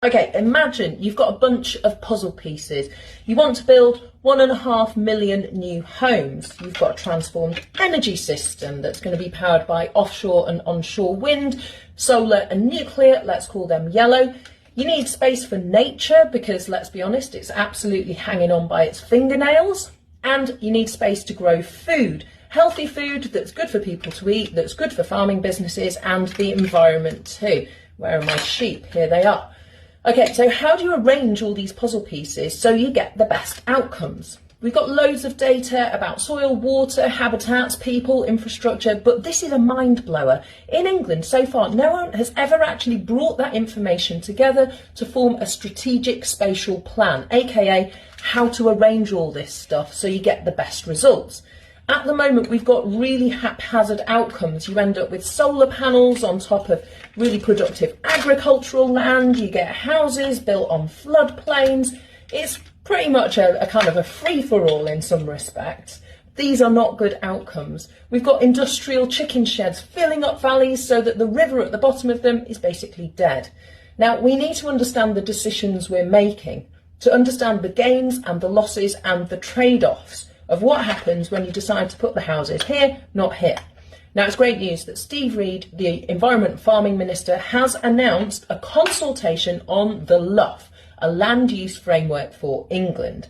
Okay, imagine you've got a bunch of puzzle pieces. You want to build 1.5 million new homes. You've got a transformed energy system that's going to be powered by offshore and onshore wind, solar and nuclear, let's call them yellow. You need space for nature because, let's be honest, it's absolutely hanging on by its fingernails. And you need space to grow food, healthy food that's good for people to eat, that's good for farming businesses and the environment too. Where are my sheep? Here they are. Okay, so how do you arrange all these puzzle pieces so you get the best outcomes? We've got loads of data about soil, water, habitats, people, infrastructure, but this is a mind blower. In England, so far, no one has ever actually brought that information together to form a strategic spatial plan, aka how to arrange all this stuff so you get the best results. At the moment, we've got really haphazard outcomes. You end up with solar panels on top of really productive agricultural land. You get houses built on floodplains. It's pretty much a kind of a free-for-all in some respects. These are not good outcomes. We've got industrial chicken sheds filling up valleys so that the river at the bottom of them is basically dead. Now, we need to understand the decisions we're making, to understand the gains and the losses and the trade-offs of what happens when you decide to put the houses here, not here. Now, it's great news that Steve Reed, the Environment and Farming Minister, has announced a consultation on the LUF, a land use framework for England.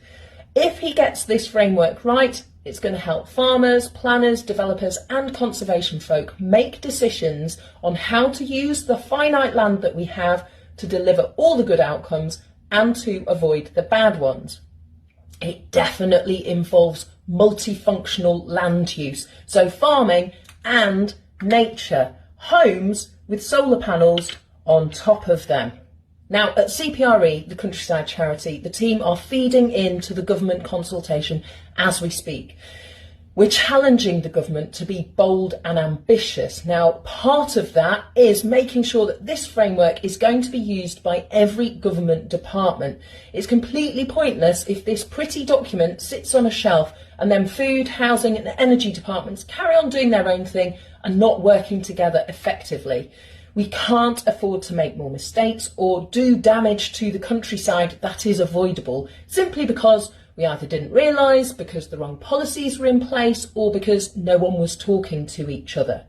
If he gets this framework right, it's going to help farmers, planners, developers and conservation folk make decisions on how to use the finite land that we have to deliver all the good outcomes and to avoid the bad ones. It definitely involves multifunctional land use, so farming and nature, homes with solar panels on top of them. Now, at CPRE, the countryside charity, the team are feeding into the government consultation as we speak. We're challenging the government to be bold and ambitious. Now, part of that is making sure that this framework is going to be used by every government department. It's completely pointless if this pretty document sits on a shelf and then food, housing and energy departments carry on doing their own thing and not working together effectively. We can't afford to make more mistakes or do damage to the countryside that is avoidable simply because we either didn't realise, because the wrong policies were in place, or because no one was talking to each other.